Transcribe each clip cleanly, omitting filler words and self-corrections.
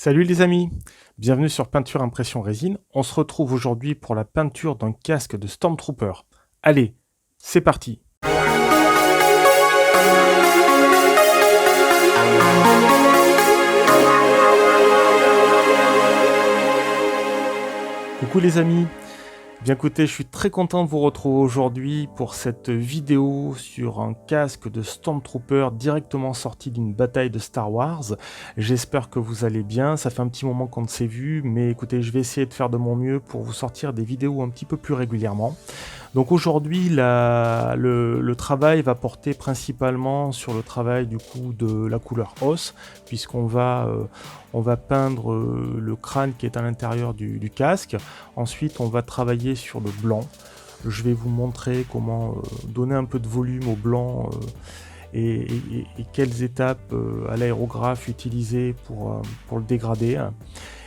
Salut les amis, bienvenue sur Peinture Impression Résine. On se retrouve aujourd'hui pour la peinture d'un casque de Stormtrooper. Allez, c'est parti. Coucou les amis. Bien écoutez, je suis très content de vous retrouver aujourd'hui pour cette vidéo sur un casque de Stormtrooper directement sorti d'une bataille de Star Wars. J'espère que vous allez bien, ça fait un petit moment qu'on ne s'est vu, mais écoutez, je vais essayer de faire de mon mieux pour vous sortir des vidéos un petit peu plus régulièrement. Donc aujourd'hui, le travail va porter principalement sur le travail du coup de la couleur os, puisqu'on va, on va peindre le crâne qui est à l'intérieur du casque. Ensuite, on va travailler sur le blanc. Je vais vous montrer comment donner un peu de volume au blanc et quelles étapes à l'aérographe utiliser pour le dégrader.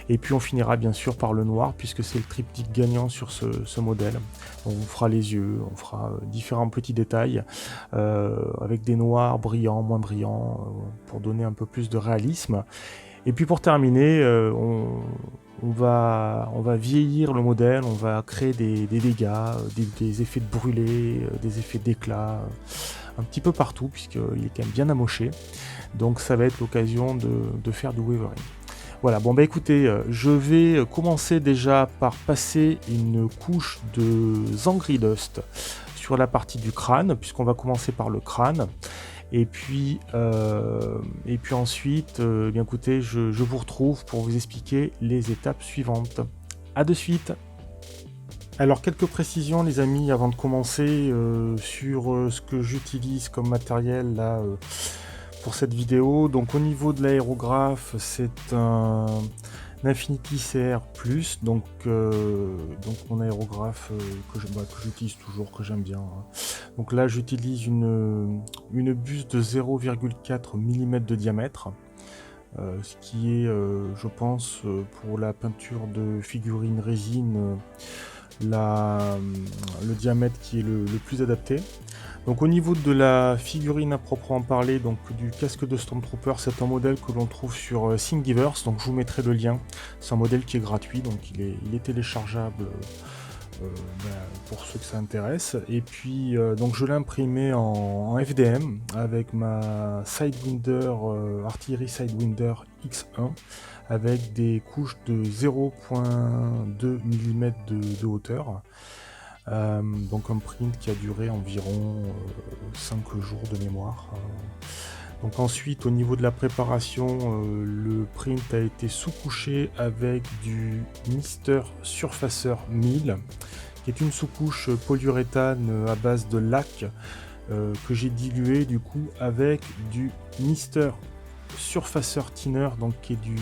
Et puis on finira bien sûr par le noir, puisque c'est le triptyque gagnant sur ce modèle. On fera les yeux, on fera différents petits détails, avec des noirs brillants, moins brillants, pour donner un peu plus de réalisme. Et puis pour terminer, on va vieillir le modèle, on va créer des dégâts, des effets de brûlé, des effets d'éclat, un petit peu partout, puisqu'il est quand même bien amoché. Donc ça va être l'occasion de faire du wavering. Voilà, bon bah écoutez, je vais commencer déjà par passer une couche de Zangri Dust sur la partie du crâne, puisqu'on va commencer par le crâne. Et puis ensuite, bien écoutez, je vous retrouve pour vous expliquer les étapes suivantes. A de suite. Alors quelques précisions les amis avant de commencer sur ce que j'utilise comme matériel là pour cette vidéo. Donc au niveau de l'aérographe, c'est un Infinity CR+, donc mon aérographe que j'utilise toujours, que j'aime bien. Donc là j'utilise une buse de 0,4 mm de diamètre, ce qui est, je pense, pour la peinture de figurines résine, le diamètre qui est le plus adapté. Donc au niveau de la figurine à proprement parler, donc du casque de Stormtrooper, c'est un modèle que l'on trouve sur Thingiverse, donc je vous mettrai le lien. C'est un modèle qui est gratuit, donc il est téléchargeable pour ceux que ça intéresse. Et puis donc je l'ai imprimé en FDM avec ma Sidewinder Artillery Sidewinder X1 avec des couches de 0,2 mm de hauteur. Donc un print qui a duré environ 5 jours de mémoire. Donc ensuite au niveau de la préparation, le print a été sous-couché avec du Mister Surfacer 1000, qui est une sous-couche polyuréthane à base de lac que j'ai dilué du coup avec du Mister Surfacer Thinner, donc qui est du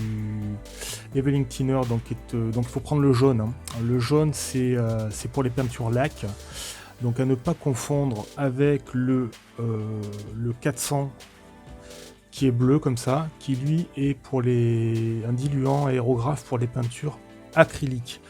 Leveling Thinner, donc il faut prendre le jaune. Hein. Le jaune c'est pour les peintures lac, donc à ne pas confondre avec le 400 qui est bleu comme ça, qui lui est pour un diluant aérographe pour les peintures acryliques.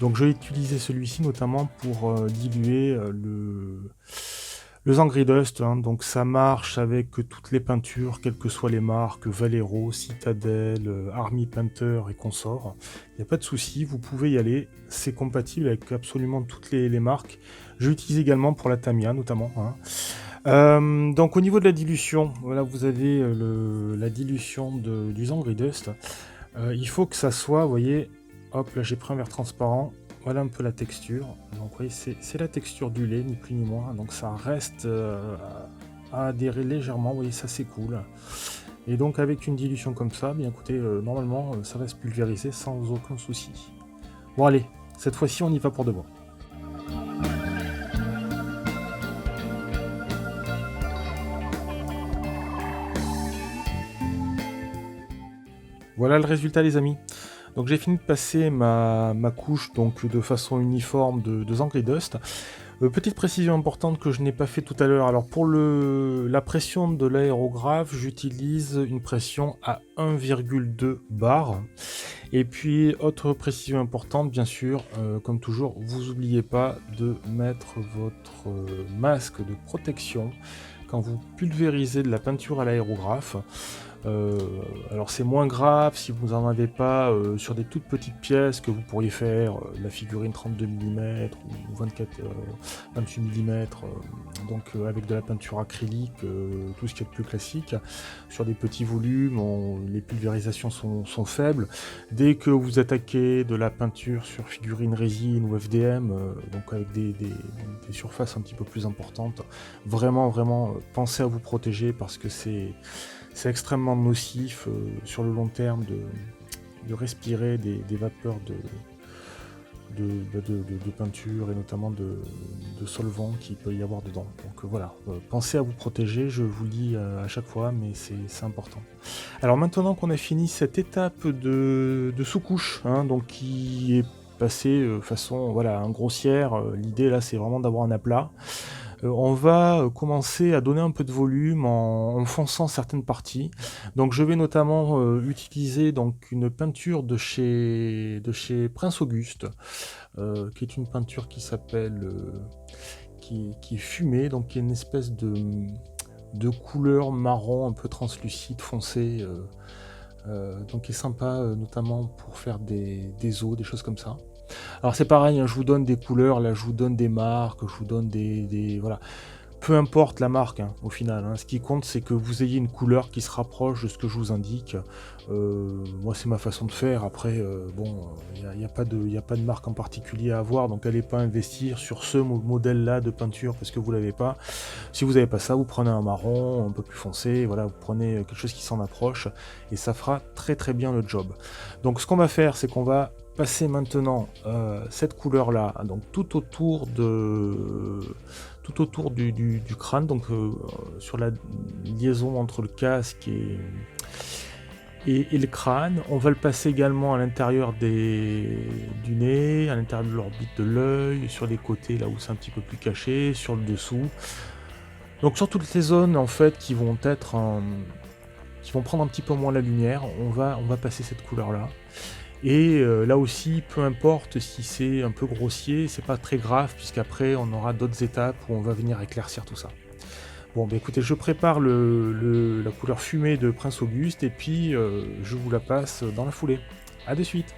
Donc je vais utiliser celui-ci notamment pour diluer le Zangri Dust, hein, donc ça marche avec toutes les peintures, quelles que soient les marques, Valero, Citadel, Army Painter et consorts. Il n'y a pas de souci, vous pouvez y aller, c'est compatible avec absolument toutes les marques. Je l'utilise également pour la Tamiya notamment. Hein. Donc au niveau de la dilution, voilà, vous avez la dilution du Zangri Dust. Il faut que ça soit, vous voyez, hop, là j'ai pris un verre transparent. Voilà un peu la texture, donc vous voyez c'est la texture du lait, ni plus ni moins, donc ça reste à adhérer légèrement, vous voyez ça c'est cool. Et donc avec une dilution comme ça, bien écoutez, normalement ça va se pulvériser sans aucun souci. Bon allez, cette fois-ci on y va pour de bon. Voilà le résultat les amis. Donc j'ai fini de passer ma couche donc, de façon uniforme de Zangri Dust. Petite précision importante que je n'ai pas fait tout à l'heure. Alors pour la pression de l'aérographe, j'utilise une pression à 1,2 bar. Et puis autre précision importante, bien sûr, comme toujours, vous n'oubliez pas de mettre votre masque de protection quand vous pulvérisez de la peinture à l'aérographe. Euh, alors c'est moins grave si vous n'en avez pas sur des toutes petites pièces que vous pourriez faire, la figurine 32 mm ou 28 mm, avec de la peinture acrylique, tout ce qui est plus classique. Sur des petits volumes, les pulvérisations sont faibles. Dès que vous attaquez de la peinture sur figurine résine ou FDM, donc avec des surfaces un petit peu plus importantes, vraiment pensez à vous protéger parce que c'est extrêmement nocif sur le long terme de respirer des vapeurs de peinture et notamment de solvant qu'il peut y avoir dedans. Donc voilà, pensez à vous protéger, je vous le dis à chaque fois, mais c'est important. Alors maintenant qu'on a fini cette étape de sous-couche, hein, donc qui est passée façon voilà, grossière, l'idée là c'est vraiment d'avoir un aplat. On va commencer à donner un peu de volume en fonçant certaines parties. Donc je vais notamment utiliser donc une peinture de chez Prince Auguste, qui est une peinture qui s'appelle qui est fumée, donc qui est une espèce de couleur marron un peu translucide foncé, donc qui est sympa notamment pour faire des os, des choses comme ça. Alors c'est pareil, hein, je vous donne des couleurs, là je vous donne des marques, je vous donne voilà. Peu importe la marque, hein, au final. Hein. Ce qui compte, c'est que vous ayez une couleur qui se rapproche de ce que je vous indique. Moi, c'est ma façon de faire. Après, il n'y a pas de marque en particulier à avoir, donc n'allez pas investir sur ce modèle-là de peinture parce que vous l'avez pas. Si vous n'avez pas ça, vous prenez un marron un peu plus foncé, voilà, vous prenez quelque chose qui s'en approche, et ça fera très très bien le job. Donc ce qu'on va faire, c'est qu'on va passer maintenant cette couleur là, donc tout autour du crâne, donc sur la liaison entre le casque et le crâne. On va le passer également à l'intérieur du nez, à l'intérieur de l'orbite de l'œil, sur les côtés là où c'est un petit peu plus caché, sur le dessous. Donc sur toutes les zones en fait qui vont prendre un petit peu moins la lumière, on va passer cette couleur là. Et là aussi, peu importe si c'est un peu grossier, c'est pas très grave, puisqu'après on aura d'autres étapes où on va venir éclaircir tout ça. Bon, bah écoutez, je prépare la couleur fumée de Prince Auguste, et puis je vous la passe dans la foulée. A de suite.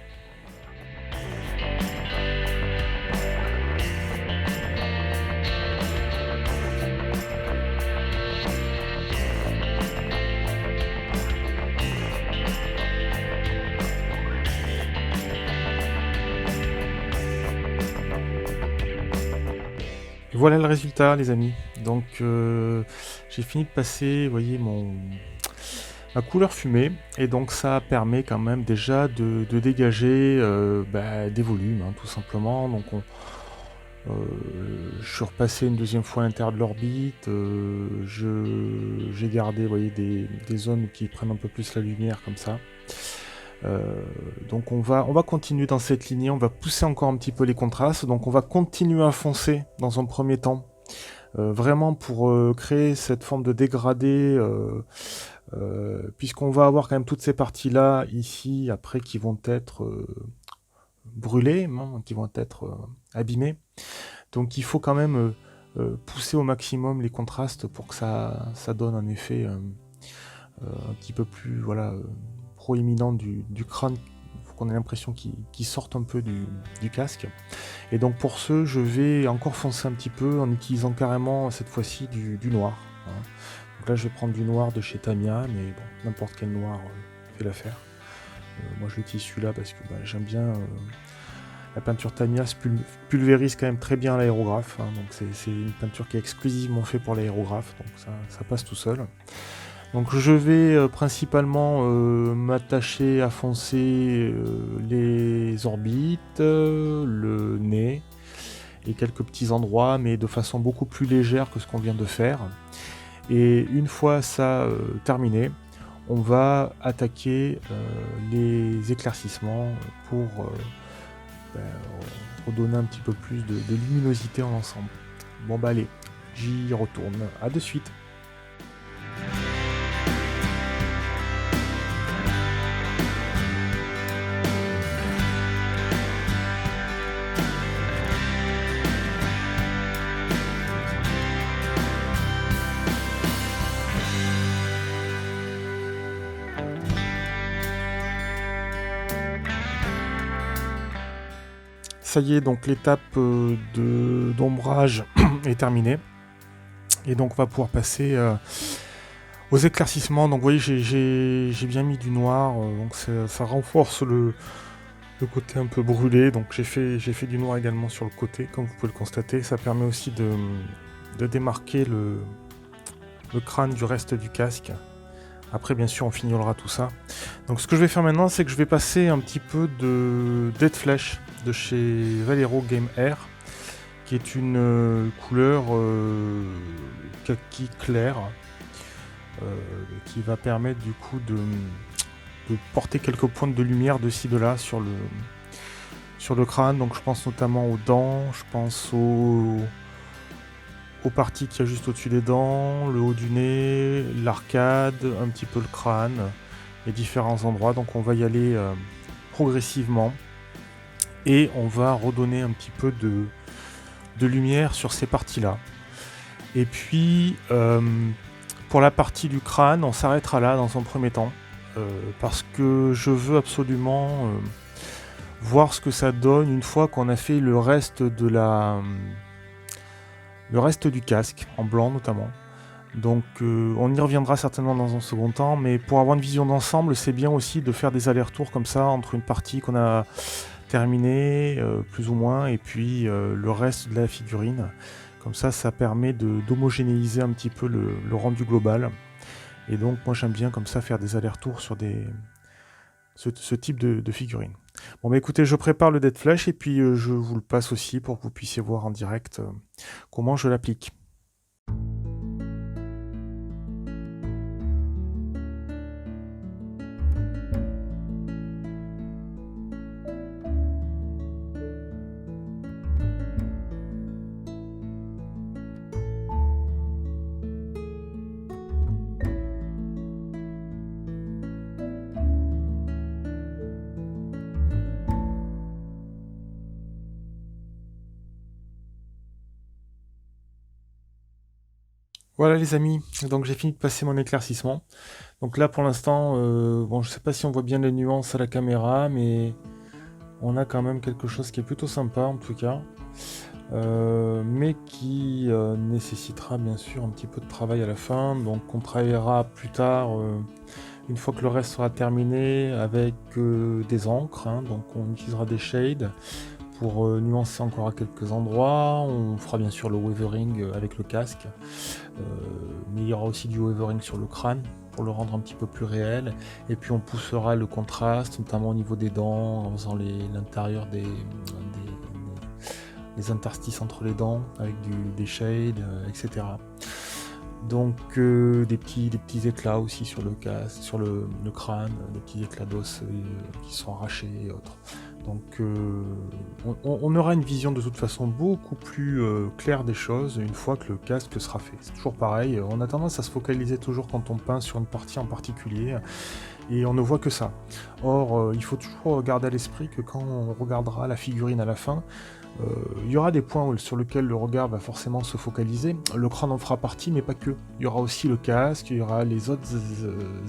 Voilà le résultat, les amis. Donc j'ai fini de passer, vous voyez, ma couleur fumée, et donc ça permet quand même déjà de dégager des volumes, hein, tout simplement. Donc je suis repassé une deuxième fois à l'intérieur de l'orbite, j'ai gardé, vous voyez, des zones qui prennent un peu plus la lumière comme ça. Donc on va continuer dans cette lignée, on va pousser encore un petit peu les contrastes, donc on va continuer à foncer dans un premier temps, vraiment pour créer cette forme de dégradé, puisqu'on va avoir quand même toutes ces parties-là ici, après, qui vont être brûlées, hein, qui vont être abîmées. Donc il faut quand même pousser au maximum les contrastes pour que ça donne un effet un petit peu plus, voilà, proéminent du crâne. Il faut qu'on ait l'impression qu'il sorte un peu du casque. Et donc pour ce, je vais encore foncer un petit peu en utilisant carrément cette fois-ci du noir. Hein. Donc là je vais prendre du noir de chez Tamiya, mais bon, n'importe quel noir fait l'affaire. Moi je l'utilise celui-là parce que j'aime bien la peinture Tamiya se pulvérise quand même très bien à l'aérographe, hein, donc c'est une peinture qui est exclusivement faite pour l'aérographe, donc ça passe tout seul. Donc je vais principalement m'attacher à foncer les orbites, le nez et quelques petits endroits, mais de façon beaucoup plus légère que ce qu'on vient de faire. Et une fois ça terminé, on va attaquer les éclaircissements pour redonner un petit peu plus de luminosité en ensemble. Bon bah allez, j'y retourne, à de suite. Ça y est, donc l'étape d'ombrage est terminée. Et donc on va pouvoir passer aux éclaircissements. Donc vous voyez, j'ai bien mis du noir, donc ça renforce le côté un peu brûlé. Donc j'ai fait du noir également sur le côté, comme vous pouvez le constater. Ça permet aussi de démarquer le crâne du reste du casque. Après, bien sûr, on fignolera tout ça. Donc ce que je vais faire maintenant, c'est que je vais passer un petit peu de Dead Flesh de chez Valero Game Air, qui est une couleur kaki clair, qui va permettre du coup de porter quelques points de lumière de ci de là sur le crâne. Donc je pense notamment aux dents, je pense aux parties qu'il y a juste au-dessus des dents, le haut du nez, l'arcade, un petit peu le crâne, les différents endroits. Donc on va y aller progressivement et on va redonner un petit peu de lumière sur ces parties-là. Et puis pour la partie du crâne, on s'arrêtera là dans un premier temps parce que je veux absolument voir ce que ça donne une fois qu'on a fait le reste du casque, en blanc notamment. Donc on y reviendra certainement dans un second temps, mais pour avoir une vision d'ensemble, c'est bien aussi de faire des allers-retours comme ça entre une partie qu'on a terminée, plus ou moins, et puis le reste de la figurine. Comme ça permet d'homogénéiser un petit peu le rendu global. Et donc moi j'aime bien comme ça faire des allers-retours sur ce type de figurine. Bon bah écoutez, je prépare le Dead Flesh et puis je vous le passe aussi pour que vous puissiez voir en direct comment je l'applique. Voilà les amis, donc j'ai fini de passer mon éclaircissement. Donc là pour l'instant, bon je sais pas si on voit bien les nuances à la caméra, mais on a quand même quelque chose qui est plutôt sympa en tout cas. Mais qui nécessitera bien sûr un petit peu de travail à la fin. Donc on travaillera plus tard, une fois que le reste sera terminé, avec des encres. Donc on utilisera des shades pour nuancer encore à quelques endroits. On fera bien sûr le wavering avec le casque, mais il y aura aussi du wavering sur le crâne pour le rendre un petit peu plus réel. Et puis on poussera le contraste, notamment au niveau des dents, en faisant l'intérieur les interstices entre les dents avec des shades, etc. Donc des petits éclats aussi sur le casque, sur le crâne, des petits éclats d'os qui sont arrachés et autres. Donc on aura une vision de toute façon beaucoup plus claire des choses une fois que le casque sera fait. C'est toujours pareil, on a tendance à se focaliser toujours quand on peint sur une partie en particulier et on ne voit que ça. Or il faut toujours garder à l'esprit que quand on regardera la figurine à la fin, il y aura des points sur lesquels le regard va forcément se focaliser. Le crâne en fera partie, mais pas que. Il y aura aussi le casque, il y aura les autres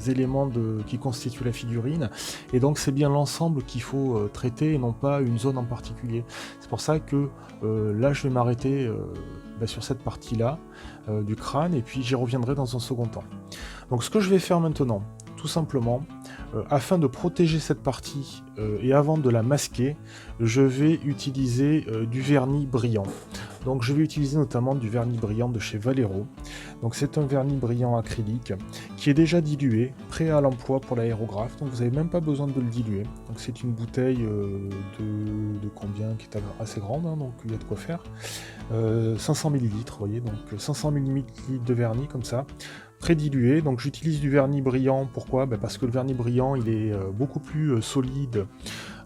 éléments qui constituent la figurine. Et donc c'est bien l'ensemble qu'il faut traiter et non pas une zone en particulier. C'est pour ça que là je vais m'arrêter sur cette partie-là du crâne et puis j'y reviendrai dans un second temps. Donc ce que je vais faire maintenant, tout simplement, afin de protéger cette partie et avant de la masquer, je vais utiliser du vernis brillant. Donc je vais utiliser notamment du vernis brillant de chez Valero. Donc c'est un vernis brillant acrylique qui est déjà dilué, prêt à l'emploi pour l'aérographe, donc vous n'avez même pas besoin de le diluer. Donc c'est une bouteille de combien, qui est assez grande, hein, donc il y a de quoi faire. 500 ml, vous voyez, donc 500 ml de vernis comme ça. Prédilué, donc j'utilise du vernis brillant, pourquoi ? Parce que le vernis brillant il est beaucoup plus solide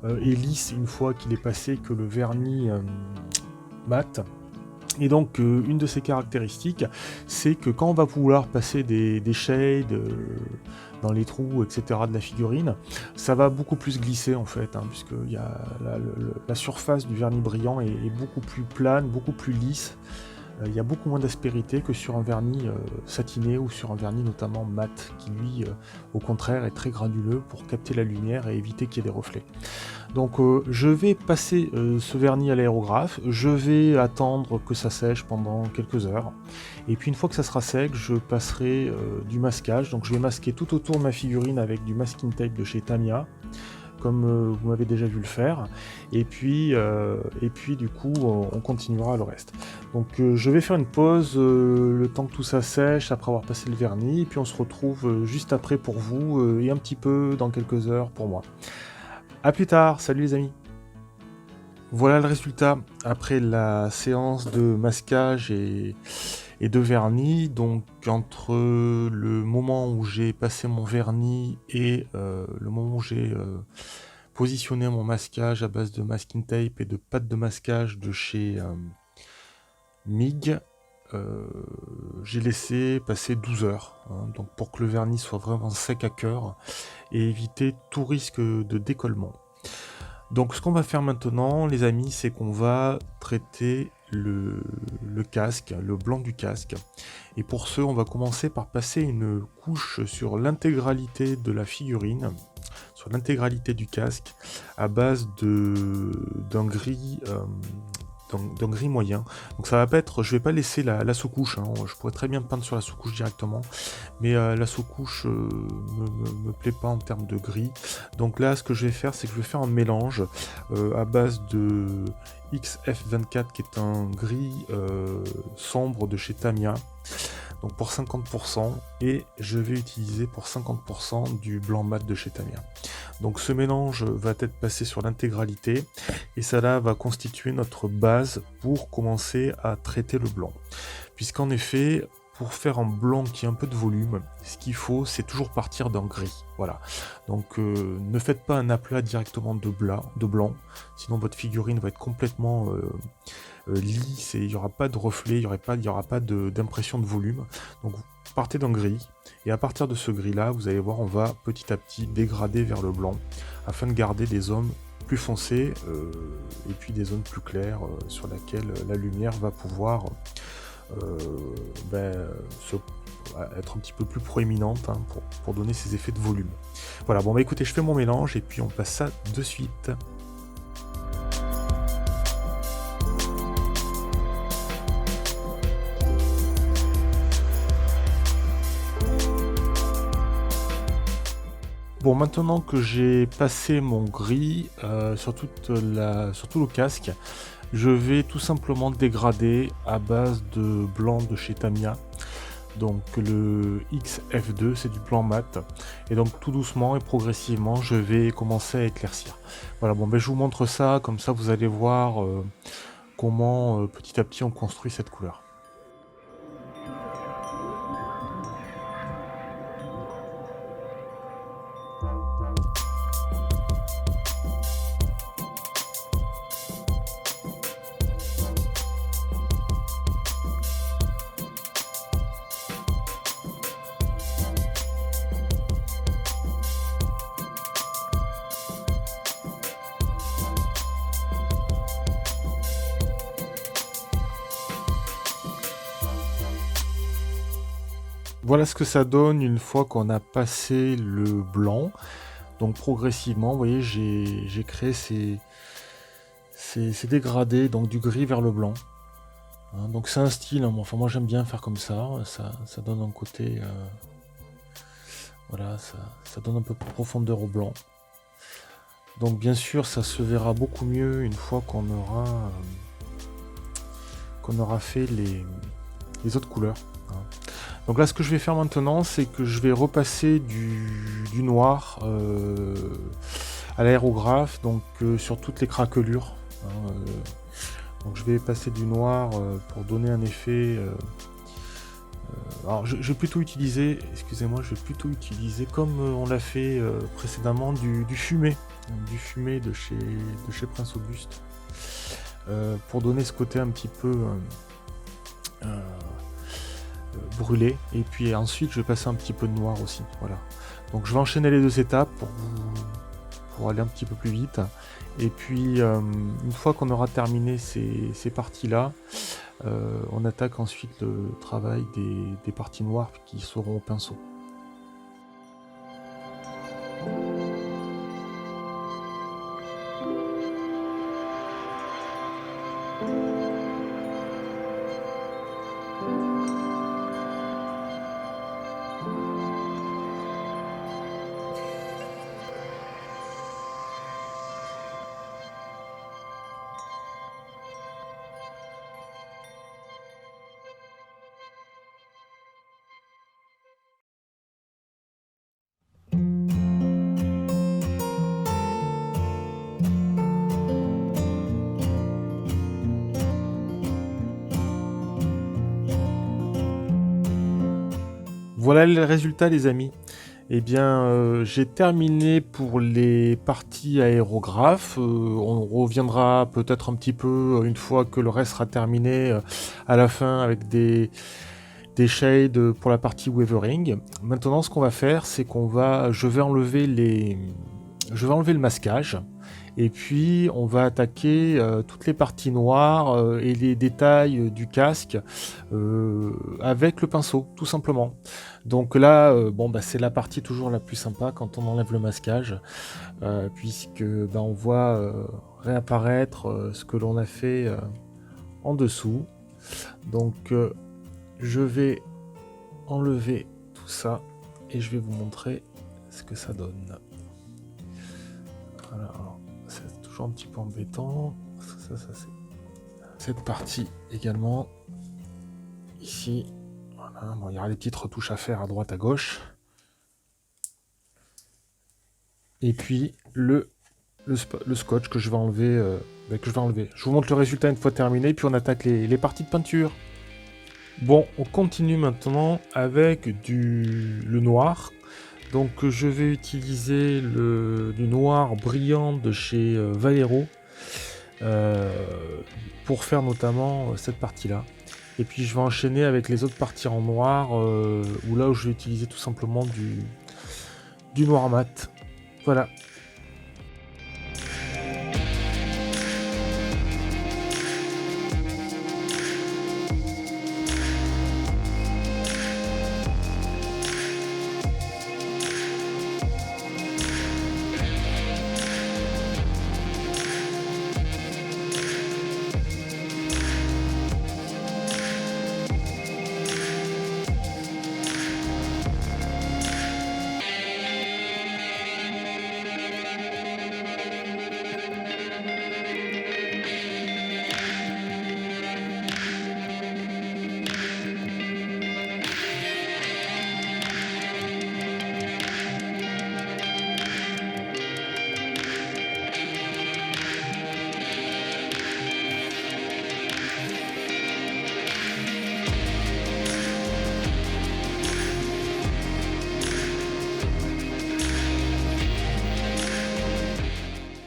et lisse une fois qu'il est passé que le vernis mat. Et donc une de ses caractéristiques, c'est que quand on va vouloir passer des shades dans les trous, etc. de la figurine, ça va beaucoup plus glisser en fait, puisque la surface du vernis brillant est beaucoup plus plane, beaucoup plus lisse. il y a beaucoup moins d'aspérité que sur un vernis satiné ou sur un vernis notamment mat, qui lui, au contraire, est très granuleux pour capter la lumière et éviter qu'il y ait des reflets. Donc je vais passer ce vernis à l'aérographe, je vais attendre que ça sèche pendant quelques heures, et puis une fois que ça sera sec, je passerai du masquage. Donc je vais masquer tout autour de ma figurine avec du masking tape de chez Tamiya, comme vous m'avez déjà vu le faire, et puis du coup on continuera le reste. Donc je vais faire une pause le temps que tout ça sèche après avoir passé le vernis, et puis on se retrouve juste après pour vous et un petit peu dans quelques heures pour moi. A plus tard, salut les amis. Voilà le résultat après la séance de masquage et de vernis. Donc entre le moment où j'ai passé mon vernis et le moment où j'ai positionné mon masquage à base de masking tape et de pâte de masquage de chez MIG, j'ai laissé passer 12 heures, hein, donc pour que le vernis soit vraiment sec à cœur et éviter tout risque de décollement. Donc ce qu'on va faire maintenant, les amis, c'est qu'on va traiter le casque, le blanc du casque. Et pour ce, on va commencer par passer une couche sur l'intégralité de la figurine, sur l'intégralité du casque, à base d'un gris moyen. Donc ça va pas être, je vais pas laisser la sous-couche, hein. Je pourrais très bien peindre sur la sous-couche directement, mais la sous-couche me plaît pas en termes de gris. Donc là, ce que je vais faire, c'est que je vais faire un mélange à base de XF24, qui est un gris sombre de chez Tamiya, donc pour 50%, et je vais utiliser pour 50% du blanc mat de chez Tamiya. Donc ce mélange va être passé sur l'intégralité, et ça là va constituer notre base pour commencer à traiter le blanc. Puisqu'en effet, pour faire un blanc qui a un peu de volume, ce qu'il faut, c'est toujours partir d'un gris. Voilà. Donc ne faites pas un aplat directement de blanc, sinon votre figurine va être complètement lisse et il n'y aura pas de reflet, il n'y aura pas d'impression de volume. Donc vous partez d'un gris, et à partir de ce gris là, vous allez voir, on va petit à petit dégrader vers le blanc, afin de garder des zones plus foncées et puis des zones plus claires sur lesquelles la lumière va pouvoir être un petit peu plus proéminente, hein, pour donner ces effets de volume. Voilà, bon bah écoutez, je fais mon mélange et puis on passe ça de suite. Bon, maintenant que j'ai passé mon gris sur tout le casque, je vais tout simplement dégrader à base de blanc de chez Tamiya. Donc le XF2, c'est du blanc mat. Et donc tout doucement et progressivement, je vais commencer à éclaircir. Voilà, bon ben je vous montre ça, comme ça vous allez voir comment petit à petit on construit cette couleur. Voilà ce que ça donne une fois qu'on a passé le blanc. Donc progressivement, vous voyez, j'ai créé ces dégradés, donc du gris vers le blanc. Hein, donc c'est un style, hein, enfin moi j'aime bien faire comme ça donne un côté... voilà, ça donne un peu de profondeur au blanc. Donc bien sûr, ça se verra beaucoup mieux une fois qu'on aura fait les autres couleurs. Hein. Donc là, ce que je vais faire maintenant, c'est que je vais repasser du noir à l'aérographe, donc sur toutes les craquelures. Hein, donc je vais passer du noir pour donner un effet... alors je vais plutôt utiliser, excusez-moi, comme on l'a fait précédemment, du fumé. Du fumé de chez Prince Auguste. Pour donner ce côté un petit peu... brûlé, et puis ensuite je vais passer un petit peu de noir aussi, voilà. Donc je vais enchaîner les deux étapes pour aller un petit peu plus vite, et puis une fois qu'on aura terminé ces parties là, On attaque ensuite le travail des parties noires qui seront au pinceau. Voilà le résultat les amis. Eh bien, j'ai terminé pour les parties aérographes. On reviendra peut-être un petit peu une fois que le reste sera terminé à la fin avec des shades pour la partie wavering. Maintenant, ce qu'on va faire, c'est je vais enlever le masquage. Et puis, on va attaquer toutes les parties noires et les détails du casque avec le pinceau, tout simplement. Donc là, c'est la partie toujours la plus sympa quand on enlève le masquage, puisque on voit réapparaître ce que l'on a fait en dessous. Donc, je vais enlever tout ça et je vais vous montrer ce que ça donne. Voilà, alors, c'est toujours un petit peu embêtant. Ça c'est cette partie également. Ici, voilà. Bon, il y aura des petites retouches à faire à droite, à gauche. Et puis le scotch que je vais enlever. Je vous montre le résultat une fois terminé, puis on attaque les parties de peinture. Bon, on continue maintenant avec le noir. Donc je vais utiliser du noir brillant de chez Vallejo pour faire notamment cette partie-là. Et puis je vais enchaîner avec les autres parties en noir, où là où je vais utiliser tout simplement du noir mat. Voilà.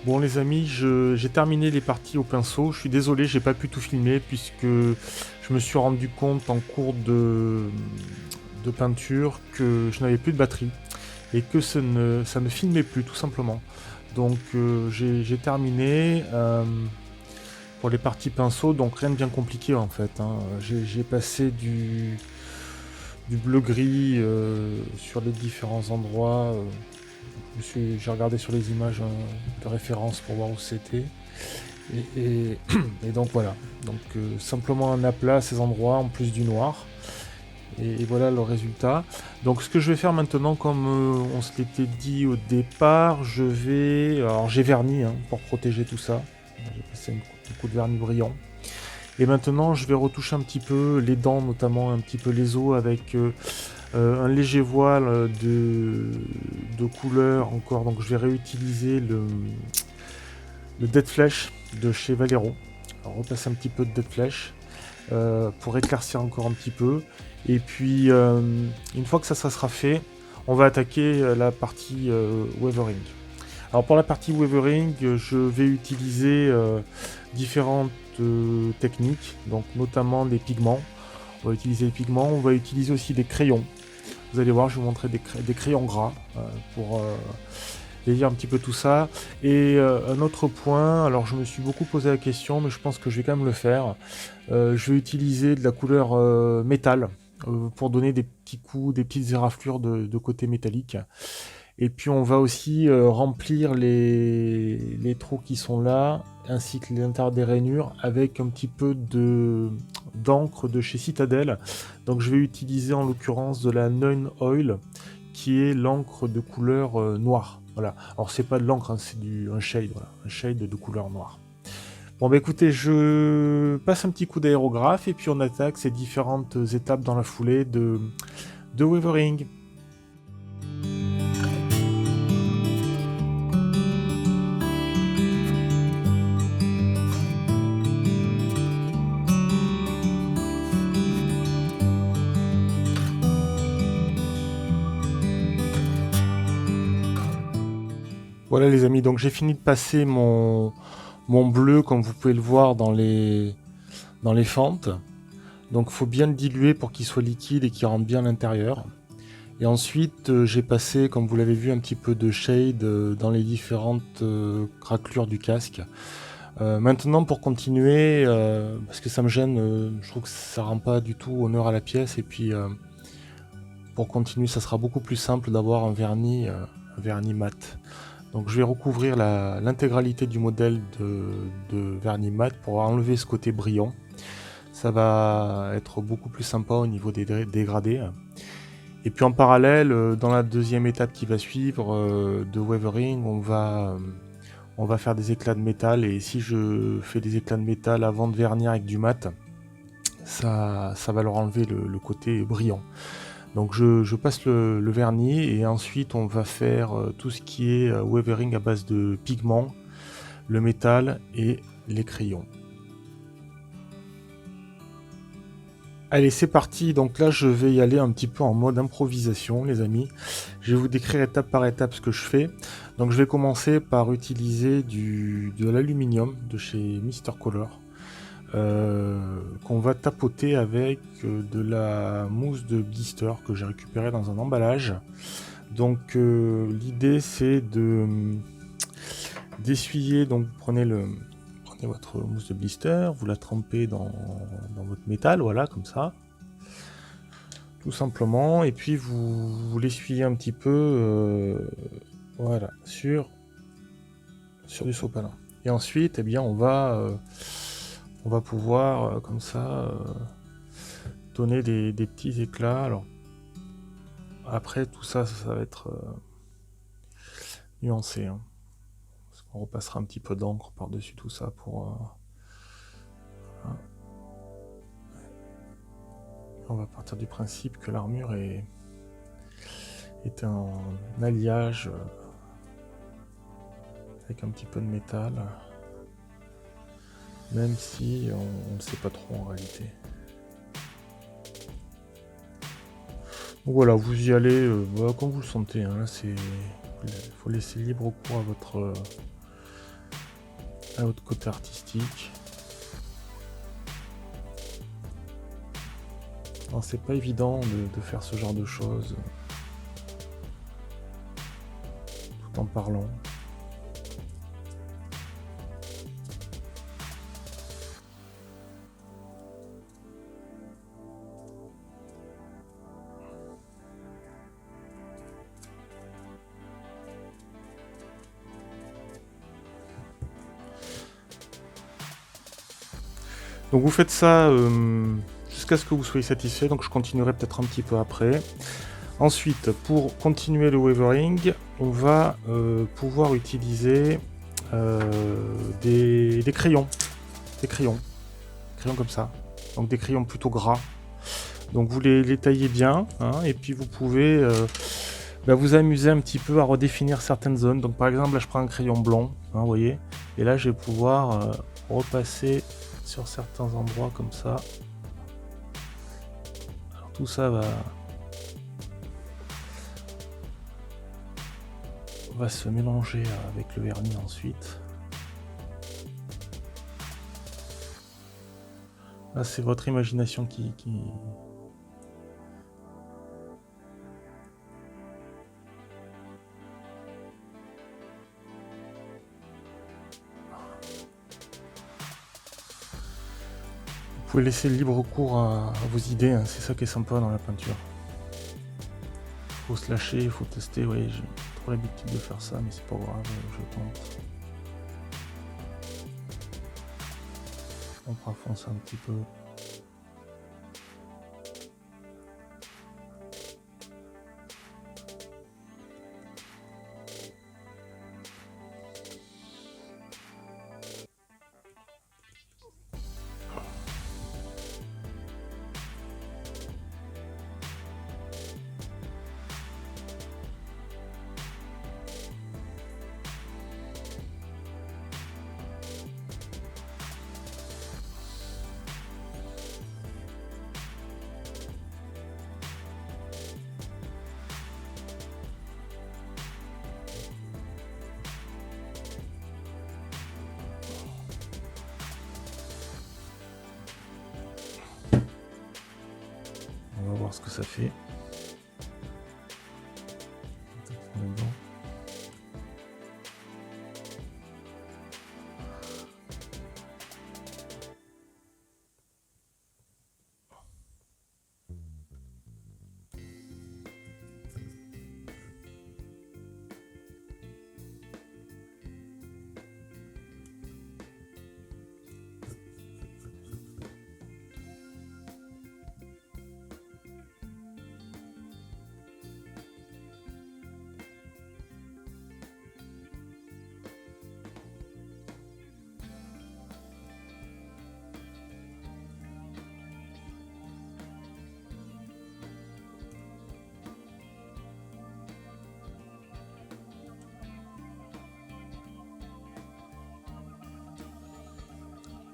Bon les amis, j'ai terminé les parties au pinceau. Je suis désolé, j'ai pas pu tout filmer puisque je me suis rendu compte en cours de peinture que je n'avais plus de batterie et que ça ne filmait plus tout simplement. Donc j'ai terminé pour les parties pinceau, donc rien de bien compliqué en fait. Hein. J'ai passé du bleu-gris sur les différents endroits. J'ai regardé sur les images de référence pour voir où c'était. Et donc voilà. Donc simplement un aplat à ces endroits en plus du noir. Et voilà le résultat. Donc ce que je vais faire maintenant, comme on se l'était dit au départ, alors j'ai verni pour protéger tout ça. J'ai passé un coup de vernis brillant. Et maintenant je vais retoucher un petit peu les dents, notamment un petit peu les os avec un léger voile de couleur encore. Donc je vais réutiliser le Dead Flesh de chez Vallejo. Alors repasser un petit peu de Dead Flesh pour éclaircir encore un petit peu. Et puis une fois que ça sera fait, on va attaquer la partie Wavering. Alors pour la partie Wavering, je vais utiliser différentes techniques, donc notamment des pigments. On va utiliser les pigments, on va utiliser aussi des crayons. Vous allez voir, je vais vous montrer des crayons gras pour plaisir un petit peu tout ça. Et un autre point, alors je me suis beaucoup posé la question, mais je pense que je vais quand même le faire. Je vais utiliser de la couleur métal pour donner des petits coups, des petites éraflures de côté métallique. Et puis on va aussi remplir les trous qui sont là, ainsi que l'intérieur des rainures, avec un petit peu d'encre de chez Citadel. Donc je vais utiliser en l'occurrence de la Nine Oil, qui est l'encre de couleur noire. Voilà. Alors c'est pas de l'encre, hein, c'est un shade, voilà, un shade de couleur noire. Bon bah écoutez, je passe un petit coup d'aérographe et puis on attaque ces différentes étapes dans la foulée de Weathering. Voilà les amis, donc j'ai fini de passer mon bleu comme vous pouvez le voir dans les fentes. Donc il faut bien le diluer pour qu'il soit liquide et qu'il rentre bien à l'intérieur. Et ensuite j'ai passé, comme vous l'avez vu, un petit peu de shade dans les différentes craquelures du casque. Maintenant pour continuer, parce que ça me gêne, je trouve que ça rend pas du tout honneur à la pièce. Et puis pour continuer ça sera beaucoup plus simple d'avoir un vernis mat. Donc je vais recouvrir l'intégralité du modèle de vernis mat pour enlever ce côté brillant. Ça va être beaucoup plus sympa au niveau des dégradés. Et puis en parallèle, dans la deuxième étape qui va suivre de Weathering, on va faire des éclats de métal. Et si je fais des éclats de métal avant de vernir avec du mat, ça va leur enlever le côté brillant. Donc je passe le vernis et ensuite on va faire tout ce qui est weathering à base de pigments, le métal et les crayons. Allez, c'est parti. Donc là je vais y aller un petit peu en mode improvisation les amis. Je vais vous décrire étape par étape ce que je fais. Donc je vais commencer par utiliser de l'aluminium de chez Mr Color. Qu'on va tapoter avec de la mousse de blister que j'ai récupérée dans un emballage. Donc l'idée c'est d'essuyer, donc prenez votre mousse de blister, vous la trempez dans votre métal, voilà, comme ça, tout simplement, et puis vous l'essuyez un petit peu, voilà, sur du sopalin. Et ensuite, eh bien, on va pouvoir, comme ça, donner des petits éclats. Alors, après, tout ça, ça va être nuancé. Hein. Parce qu'on repassera un petit peu d'encre par-dessus tout ça pour... Hein. On va partir du principe que l'armure est un alliage avec un petit peu de métal. Même si on ne sait pas trop en réalité. Donc voilà, vous y allez voilà, comme vous le sentez. Hein, il faut laisser libre cours à votre côté artistique. C'est pas évident de faire ce genre de choses tout en parlant. Donc vous faites ça jusqu'à ce que vous soyez satisfait, donc je continuerai peut-être un petit peu après. Ensuite, pour continuer le weathering, on va pouvoir utiliser des crayons. Des crayons comme ça. Donc des crayons plutôt gras. Donc vous les taillez bien, hein, et puis vous pouvez vous amuser un petit peu à redéfinir certaines zones. Donc par exemple, là je prends un crayon blanc, hein, vous voyez, et là je vais pouvoir repasser sur certains endroits comme ça. Alors tout ça va se mélanger avec le vernis ensuite. Là c'est votre imagination qui... pouvez laisser libre cours à vos idées, hein, c'est ça qui est sympa dans la peinture. Faut se lâcher, faut tester, oui, j'ai trop l'habitude de faire ça, mais c'est pas grave, je tente. On va foncer un petit peu. On va voir ce que ça fait.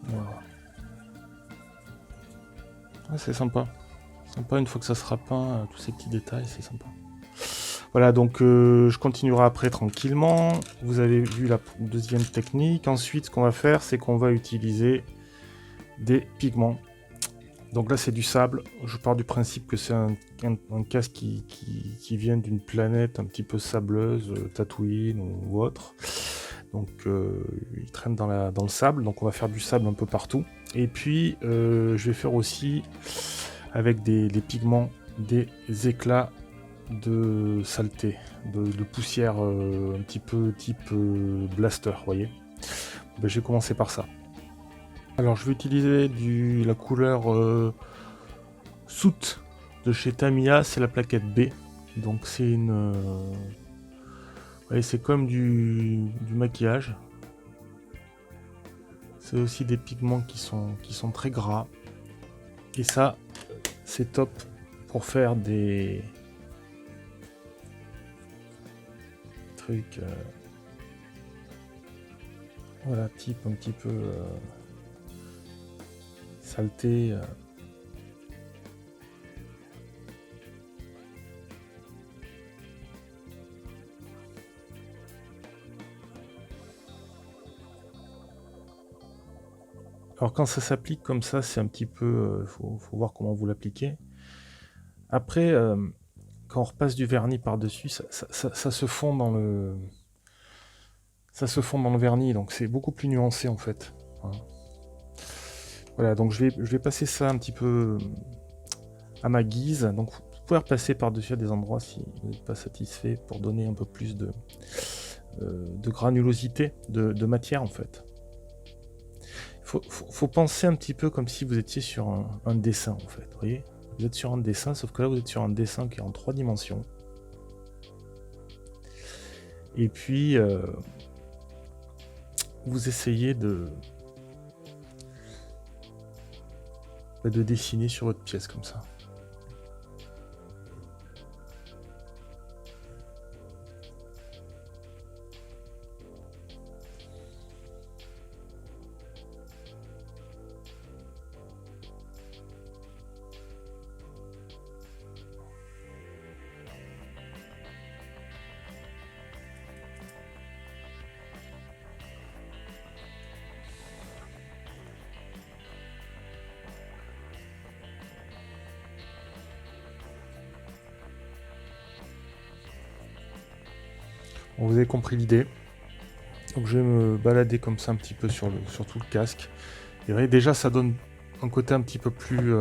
Voilà. Ouais, c'est sympa. Sympa une fois que ça sera peint, tous ces petits détails, c'est sympa. Voilà, donc je continuerai après tranquillement. Vous avez vu la deuxième technique. Ensuite, ce qu'on va faire, c'est qu'on va utiliser des pigments. Donc là, c'est du sable. Je pars du principe que c'est un casque qui vient d'une planète un petit peu sableuse, Tatooine ou autre. Donc il traîne dans le sable. Donc on va faire du sable un peu partout. Et puis, je vais faire aussi, avec des pigments, des éclats de saleté, de poussière un petit peu type blaster, vous voyez. Ben, je vais commencer par ça. Alors je vais utiliser la couleur soot de chez Tamiya, c'est la plaquette B. Donc c'est une... ouais, c'est comme du maquillage. C'est aussi des pigments qui sont très gras. Et ça, c'est top pour faire des trucs... voilà, type un petit peu... saleté. Alors quand ça s'applique comme ça, c'est un petit peu... faut voir comment vous l'appliquez. Après, quand on repasse du vernis par-dessus, ça se fond dans le... Ça se fond dans le vernis, donc c'est beaucoup plus nuancé en fait. Voilà, donc je vais passer ça un petit peu à ma guise. Donc vous pouvez repasser par-dessus à des endroits si vous n'êtes pas satisfait pour donner un peu plus de granulosité, de matière en fait. Faut penser un petit peu comme si vous étiez sur un dessin en fait, vous voyez. Vous êtes sur un dessin, sauf que là vous êtes sur un dessin qui est en 3 dimensions. Et puis vous essayez de dessiner sur votre pièce comme ça. Bon, vous avez compris l'idée. Donc je vais me balader comme ça un petit peu sur tout le casque. Et voyez, déjà ça donne un côté un petit peu plus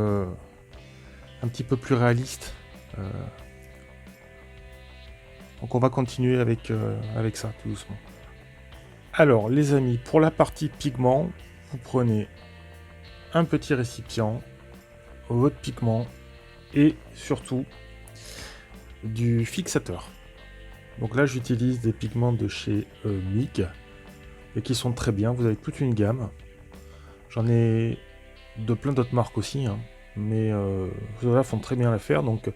réaliste. Donc on va continuer avec ça tout doucement. Alors les amis, pour la partie pigment, vous prenez un petit récipient, votre pigment et surtout du fixateur. Donc là j'utilise des pigments de chez MIG et qui sont très bien, vous avez toute une gamme. J'en ai de plein d'autres marques aussi, hein, mais ceux-là font très bien l'affaire. Donc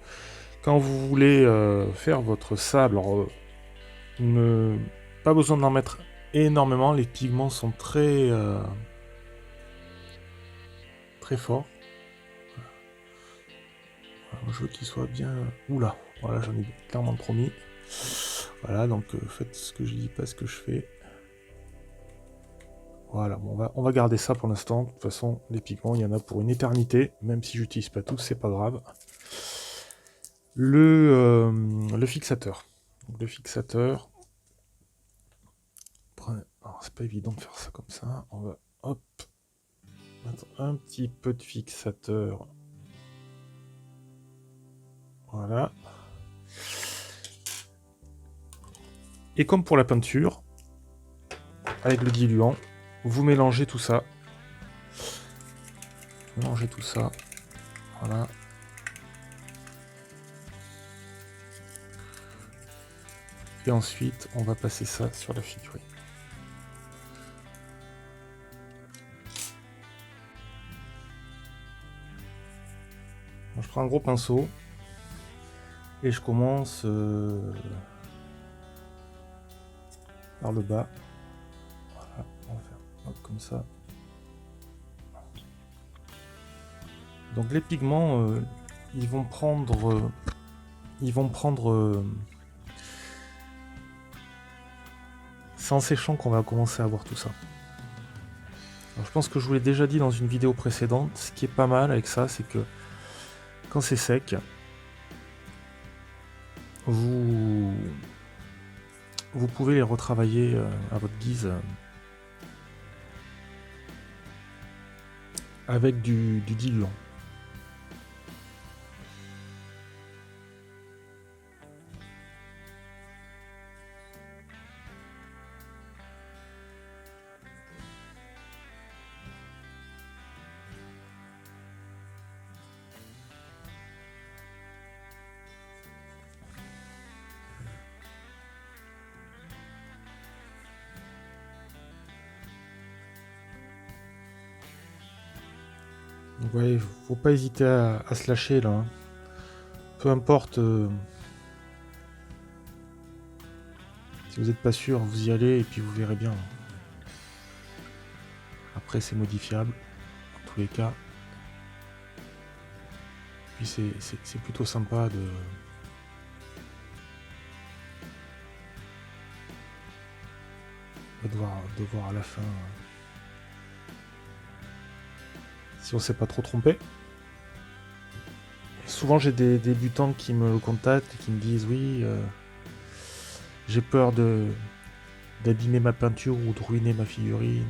quand vous voulez faire votre sable, alors, pas besoin d'en mettre énormément, les pigments sont très forts. Alors, je veux qu'il soit bien... Oula, voilà, j'en ai clairement trop mis. Voilà, donc faites ce que je dis, pas ce que je fais. Voilà, bon, on va garder ça pour l'instant. De toute façon, les pigments, il y en a pour une éternité. Même si j'utilise pas tous, c'est pas grave. Le fixateur. Donc, le fixateur. C'est pas évident de faire ça comme ça. On va, hop, mettre un petit peu de fixateur. Voilà. Et comme pour la peinture, avec le diluant, vous mélangez tout ça. Mélangez tout ça. Voilà. Et ensuite, on va passer ça sur la figurine. Je prends un gros pinceau et je commence par le bas. Voilà, on va faire hop, comme ça. Donc les pigments, ils vont prendre. C'est en séchant qu'on va commencer à voir tout ça. Alors, je pense que je vous l'ai déjà dit dans une vidéo précédente. Ce qui est pas mal avec ça, c'est que quand c'est sec, vous pouvez les retravailler à votre guise avec du diluant. Donc ouais, faut pas hésiter à se lâcher là. Hein. Peu importe si vous n'êtes pas sûr, vous y allez et puis vous verrez bien. Après c'est modifiable dans tous les cas. Puis c'est plutôt sympa de voir à la fin si on s'est pas trop trompé. Souvent j'ai des débutants qui me contactent et qui me disent oui, j'ai peur d'abîmer ma peinture ou de ruiner ma figurine.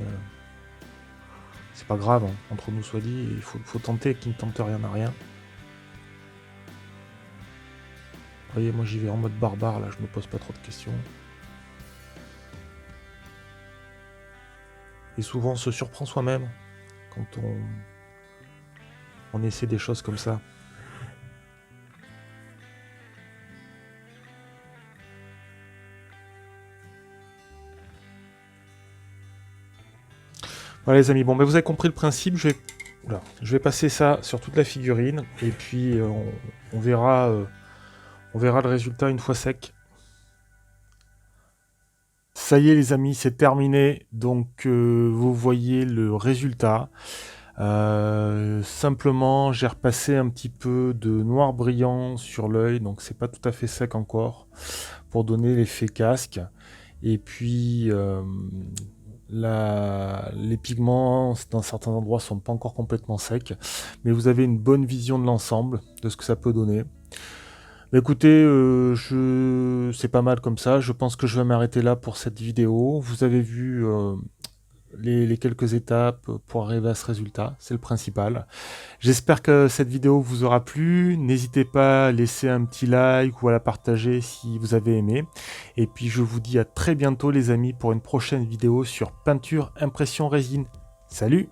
C'est pas grave, hein, entre nous soit dit, il faut tenter, qui ne tente rien n'a rien. Vous voyez, moi j'y vais en mode barbare, là je me pose pas trop de questions. Et souvent on se surprend soi-même quand on essaie des choses comme ça. Voilà les amis, bon, vous avez compris le principe, je vais passer ça sur toute la figurine, et puis on verra le résultat une fois sec. Ça y est les amis, c'est terminé, donc vous voyez le résultat. Simplement, j'ai repassé un petit peu de noir brillant sur l'œil, donc c'est pas tout à fait sec encore, pour donner l'effet casque. Et puis les pigments dans certains endroits sont pas encore complètement secs, mais vous avez une bonne vision de l'ensemble, de ce que ça peut donner. Mais écoutez, c'est pas mal comme ça, je pense que je vais m'arrêter là pour cette vidéo. Vous avez vu les quelques étapes pour arriver à ce résultat, c'est le principal. J'espère que cette vidéo vous aura plu, n'hésitez pas à laisser un petit like ou à la partager si vous avez aimé. Et puis je vous dis à très bientôt les amis pour une prochaine vidéo sur peinture, impression, résine. Salut!